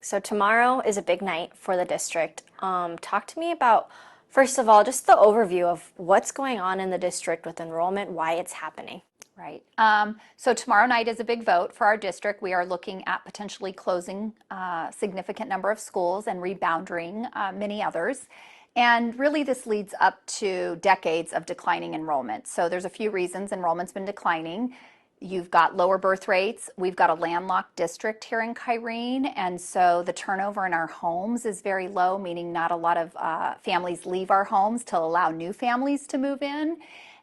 So tomorrow is a big night for the district. Talk to me about, first of all, just the overview of what's going on in the district with enrollment, why it's happening. Right. So tomorrow night is a big vote for our district. We are looking at potentially closing a significant number of schools and rebounding many others. And really this leads up to decades of declining enrollment. So there's a few reasons enrollment's been declining. You've got lower birth rates. We've got a landlocked district here in Kyrene, and so the turnover in our homes is very low, meaning not a lot of families leave our homes to allow new families to move in.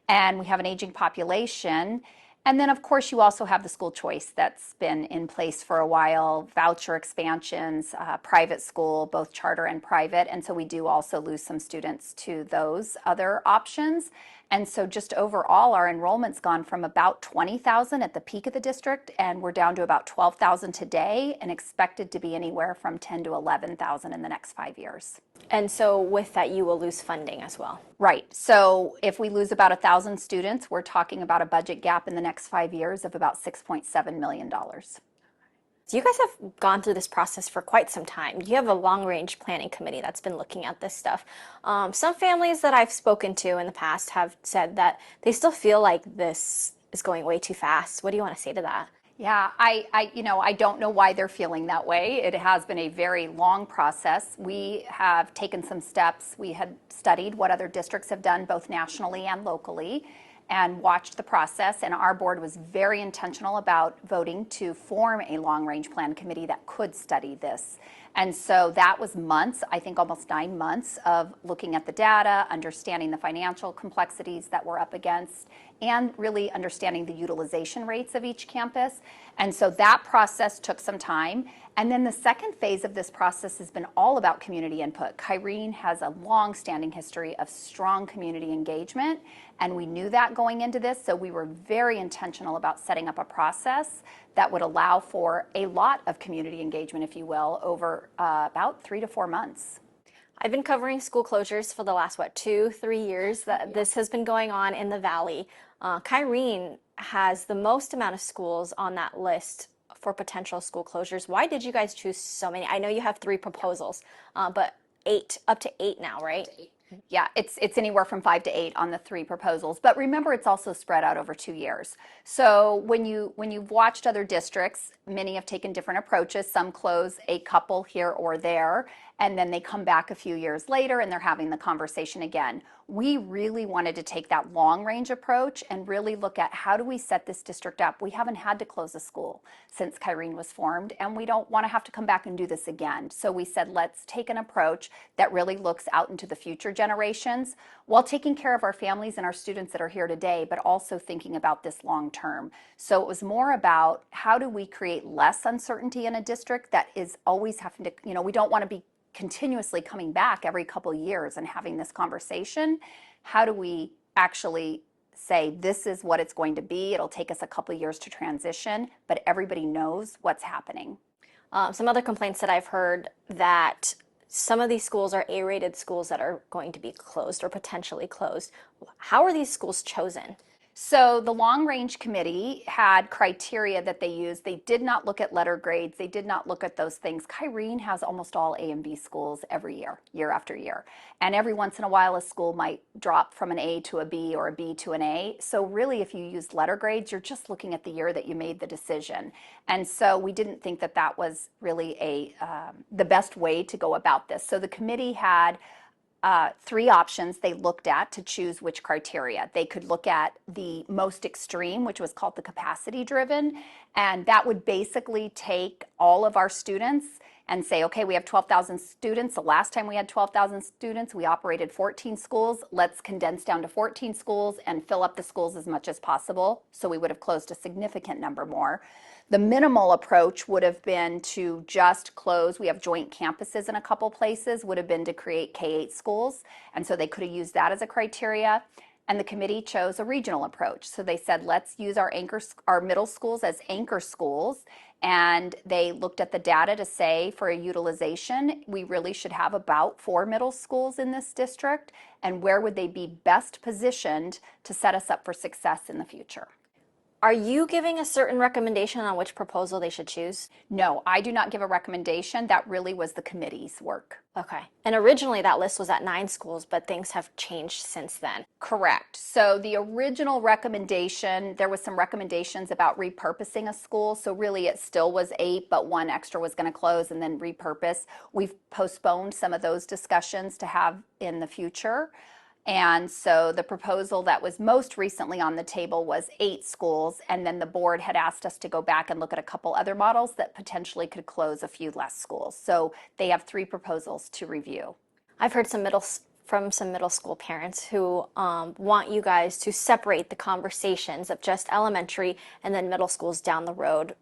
And we have an aging population. And then, of course, you also have the school choice that's been in place for a while, voucher expansions, private school, both charter and private. And so we do also lose some students to those other options. And so just overall, our enrollment's gone from about 20,000 at the peak of the district, and we're down to about 12,000 today and expected to be anywhere from 10 to 11,000 in the next 5 years. And so with that, you will lose funding as well. Right. So if we lose about 1,000 students, we're talking about a budget gap in the next 5 years of about $6.7 million. So you guys have gone through this process for quite some time. You have a long-range planning committee that's been looking at this stuff. Some families that I've spoken to in the past have said that they still feel like this is going way too fast. What do you want to say to that? Yeah, I don't know why they're feeling that way. It has been a very long process. We have taken some steps. We had studied what other districts have done, both nationally and locally, and watched the process. And our board was very intentional about voting to form a long-range plan committee that could study this. And so that was months, I think almost 9 months of looking at the data, understanding the financial complexities that we're up against, and really understanding the utilization rates of each campus. And so that process took some time. And then the second phase of this process has been all about community input. Kyrene has a long-standing history of strong community engagement, and we knew that going into this, so we were very intentional about setting up a process that would allow for a lot of community engagement, if you will, over about 3 to 4 months. I've been covering school closures for the last, 2-3 years that this has been going on in the Valley. Kyrene has the most amount of schools on that list for potential school closures. Why did you guys choose so many? I know you have 3 proposals, but 8, up to 8 now, right? Yeah, it's anywhere from 5 to 8 on the 3 proposals. But remember, it's also spread out over 2 years. So when you've watched other districts, many have taken different approaches. Some close a couple here or there, and then they come back a few years later and they're having the conversation again. We really wanted to take that long-range approach and really look at how do we set this district up. We haven't had to close a school since Kyrene was formed, and we don't want to have to come back and do this again. So we said, let's take an approach that really looks out into the future generations while taking care of our families and our students that are here today, but also thinking about this long term. So it was more about how do we create less uncertainty in a district that is always having to, we don't want to be continuously coming back every couple years and having this conversation. How do we actually say this is what it's going to be? It'll take us a couple years to transition, but everybody knows what's happening. Some other complaints that I've heard that some of these schools are A-rated schools that are going to be closed or potentially closed. How are these schools chosen? So the long range committee had criteria that they used. They did not look at letter grades. They did not look at those things. Kyrene has almost all A and B schools every year, year after year. And every once in a while, a school might drop from an A to a B or a B to an A. So really, if you used letter grades, you're just looking at the year that you made the decision. And so we didn't think that that was really the best way to go about this. So the committee had 3 options they looked at to choose which criteria. They could look at the most extreme, which was called the capacity driven, and that would basically take all of our students and say, okay, we have 12,000 students. The last time we had 12,000 students, we operated 14 schools. Let's condense down to 14 schools and fill up the schools as much as possible. So we would have closed a significant number more. The minimal approach would have been to just close. We have joint campuses in a couple places, would have been to create K-8 schools. And so they could have used that as a criteria. And the committee chose a regional approach. So they said, let's use our middle schools as anchor schools. And they looked at the data to say for a utilization, we really should have about 4 middle schools in this district. And where would they be best positioned to set us up for success in the future? Are you giving a certain recommendation on which proposal they should choose? No, I do not give a recommendation. That really was the committee's work. Okay. And originally that list was at 9 schools, but things have changed since then. Correct. So the original recommendation, there was some recommendations about repurposing a school. So really it still was 8, but 1 extra was going to close and then repurpose. We've postponed some of those discussions to have in the future. And so the proposal that was most recently on the table was 8 schools, and then the board had asked us to go back and look at a couple other models that potentially could close a few less schools. So they have 3 proposals to review. I've heard from some middle school parents who want you guys to separate the conversations of just elementary and then middle schools down the road.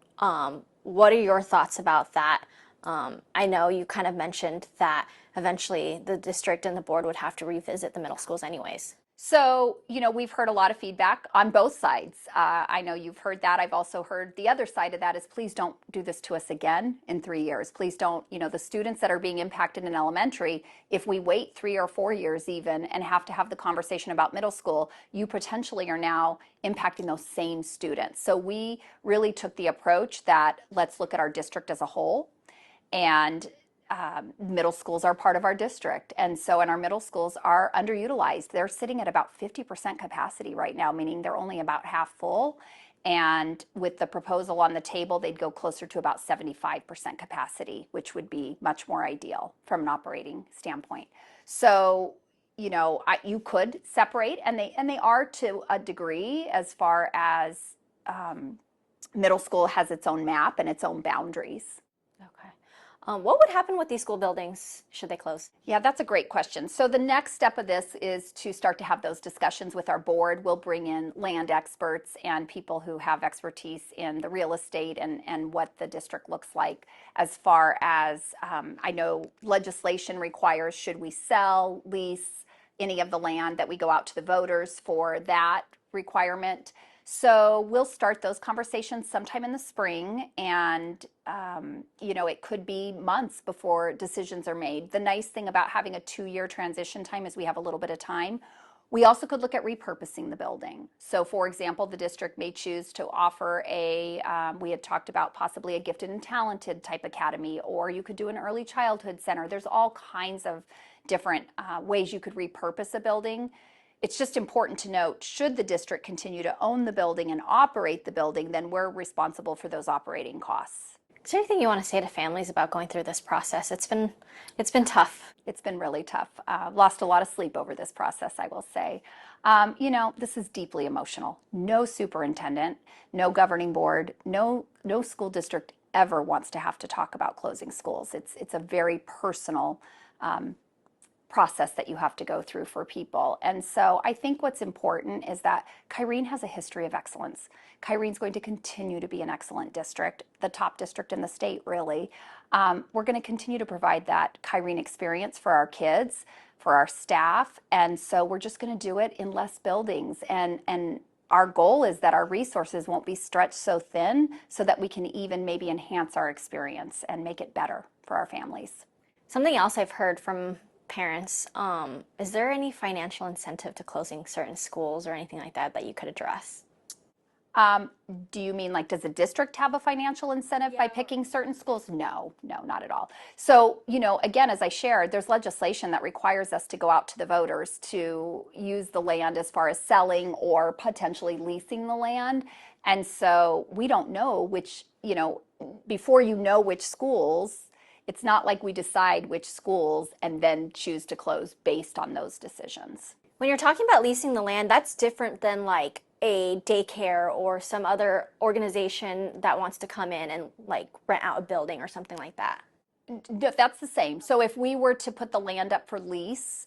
What are your thoughts about that? I know you kind of mentioned that eventually the district and the board would have to revisit the middle schools anyways. So, we've heard a lot of feedback on both sides. I know you've heard that. I've also heard the other side of that is please don't do this to us again in 3 years. Please don't, the students that are being impacted in elementary, if we wait 3 or 4 years even and have to have the conversation about middle school, you potentially are now impacting those same students. So we really took the approach that let's look at our district as a whole. And middle schools are part of our district. And so, and our middle schools are underutilized. They're sitting at about 50% capacity right now, meaning they're only about half full. And with the proposal on the table, they'd go closer to about 75% capacity, which would be much more ideal from an operating standpoint. So, you could separate, and they are to a degree, as far as middle school has its own map and its own boundaries. Okay. What would happen with these school buildings should they close? Yeah, that's a great question. So the next step of this is to start to have those discussions with our board. We'll bring in land experts and people who have expertise in the real estate and what the district looks like, as far as I know legislation requires, should we sell, lease any of the land, that we go out to the voters for that requirement. So we'll start those conversations sometime in the spring, and it could be months before decisions are made. The nice thing about having a 2-year transition time is we have a little bit of time. We also could look at repurposing the building. So for example, the district may choose to offer we had talked about possibly a gifted and talented type academy, or you could do an early childhood center. There's all kinds of different ways you could repurpose a building. It's just important to note, should the district continue to own the building and operate the building, then we're responsible for those operating costs. Is there anything you want to say to families about going through this process? It's been tough. It's been really tough. Lost a lot of sleep over this process, I will say. This is deeply emotional. No superintendent, no governing board, no school district ever wants to have to talk about closing schools. It's a very personal process that you have to go through for people. And so I think what's important is that Kyrene has a history of excellence. Kyrene's going to continue to be an excellent district, the top district in the state, really. We're going to continue to provide that Kyrene experience for our kids, for our staff, and so we're just going to do it in less buildings. And our goal is that our resources won't be stretched so thin so that we can even maybe enhance our experience and make it better for our families. Something else I've heard from parents, is there any financial incentive to closing certain schools or anything like that you could address? Do you mean does the district have a financial incentive by picking certain schools? No, not at all. So, again, as I shared, there's legislation that requires us to go out to the voters to use the land as far as selling or potentially leasing the land. And so we don't know which, before which schools, it's not like we decide which schools and then choose to close based on those decisions. When you're talking about leasing the land, that's different than like a daycare or some other organization that wants to come in and rent out a building or something like that. That's the same. So if we were to put the land up for lease,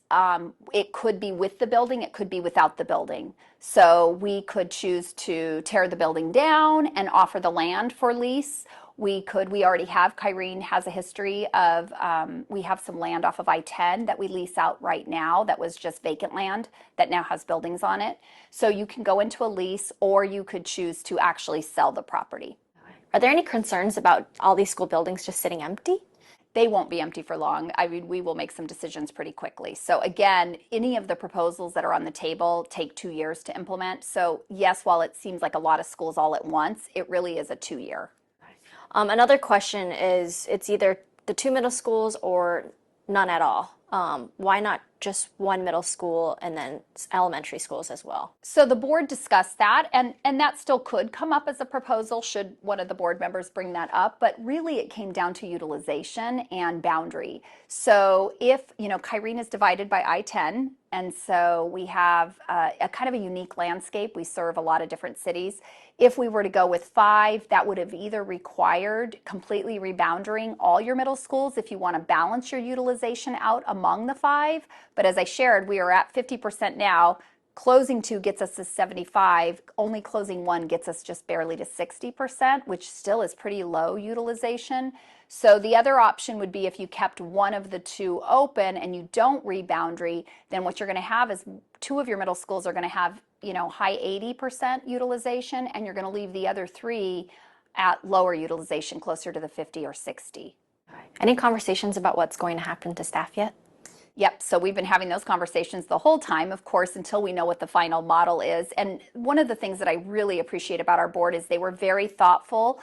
it could be with the building, it could be without the building. So we could choose to tear the building down and offer the land for lease. We already have, Kyrene has a history of, we have some land off of I-10 that we lease out right now that was just vacant land that now has buildings on it. So you can go into a lease, or you could choose to actually sell the property. Are there any concerns about all these school buildings just sitting empty? they won't be empty for long. I mean, we will make some decisions pretty quickly. So again, any of the proposals that are on the table take 2 years to implement. So yes, while it seems like a lot of schools all at once, it really is a 2-year. Another question is, it's either the 2 middle schools or none at all. Why not just 1 middle school and then elementary schools as well? So the board discussed that, and that still could come up as a proposal should one of the board members bring that up, but really it came down to utilization and boundary. So if, Kyrene is divided by I-10, and so we have a kind of a unique landscape. We serve a lot of different cities. If we were to go with 5, that would have either required completely reboundering all your middle schools if you want to balance your utilization out among the 5. But as I shared, we are at 50% now. Closing 2 gets us to 75. Only closing 1 gets us just barely to 60%, which still is pretty low utilization. So the other option would be if you kept one of the 2 open and you don't reboundary, then what you're going to have is 2 of your middle schools are going to have, high 80% utilization, and you're going to leave the other 3 at lower utilization, closer to the 50 or 60. Any conversations about what's going to happen to staff yet? Yep, so we've been having those conversations the whole time, of course, until we know what the final model is. And one of the things that I really appreciate about our board is they were very thoughtful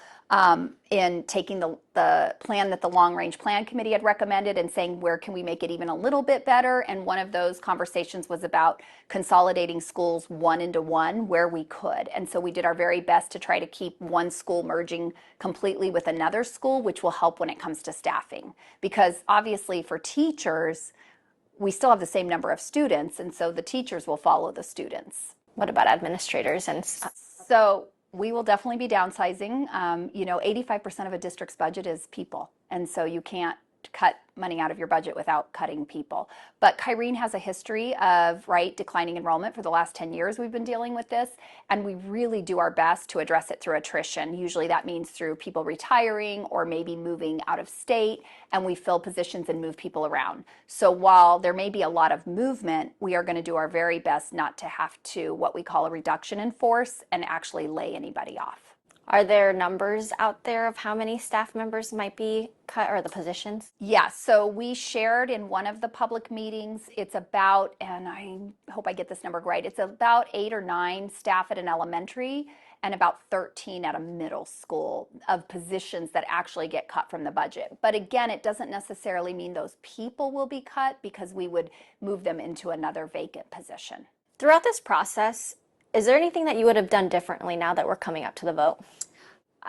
in taking the plan that the Long Range Plan Committee had recommended and saying, where can we make it even a little bit better? And one of those conversations was about consolidating schools 1 into 1 where we could. And so we did our very best to try to keep one school merging completely with another school, which will help when it comes to staffing. Because obviously for teachers, we still have the same number of students, and so the teachers will follow the students. What about administrators and So we will definitely be downsizing. 85% of a district's budget is people, and so you can't cut money out of your budget without cutting people. But Kyrene has a history of declining enrollment. For the last 10 years we've been dealing with this, and we really do our best to address it through attrition. Usually that means through people retiring or maybe moving out of state, and we fill positions and move people around. So while there may be a lot of movement, we are going to do our very best not to have to what we call a reduction in force and actually lay anybody off. Are there numbers out there of how many staff members might be cut, or the positions? Yeah, so we shared in one of the public meetings, it's about, and I hope I get this number right, it's about 8 or 9 staff at an elementary and about 13 at a middle school of positions that actually get cut from the budget. But again, it doesn't necessarily mean those people will be cut, because we would move them into another vacant position. Throughout this process, is there anything that you would have done differently now that we're coming up to the vote?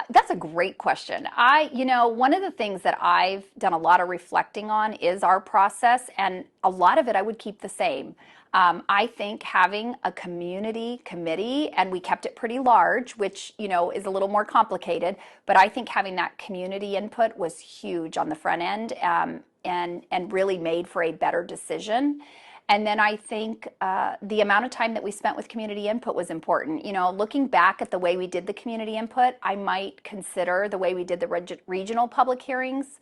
That's a great question. One of the things that I've done a lot of reflecting on is our process, and a lot of it I would keep the same. I think having a community committee, and we kept it pretty large, which, is a little more complicated, but I think having that community input was huge on the front end, and really made for a better decision. And then I think the amount of time that we spent with community input was important. Looking back at the way we did the community input, I might consider the way we did the regional public hearings,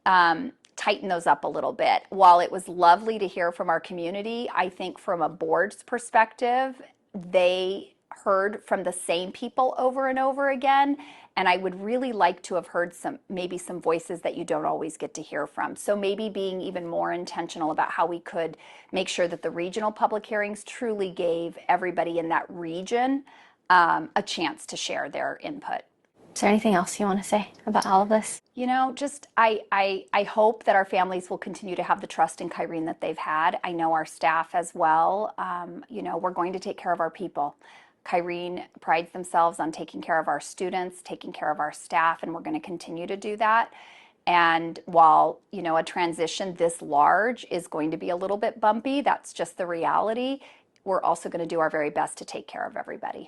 tighten those up a little bit. While it was lovely to hear from our community, I think from a board's perspective, they heard from the same people over and over again. And I would really like to have heard maybe some voices that you don't always get to hear from. So maybe being even more intentional about how we could make sure that the regional public hearings truly gave everybody in that region a chance to share their input. Is there anything else you want to say about all of this? I hope that our families will continue to have the trust in Kyrene that they've had. I know our staff as well. We're going to take care of our people. Kyrene prides themselves on taking care of our students, taking care of our staff, and we're going to continue to do that. And while, a transition this large is going to be a little bit bumpy, that's just the reality. We're also going to do our very best to take care of everybody.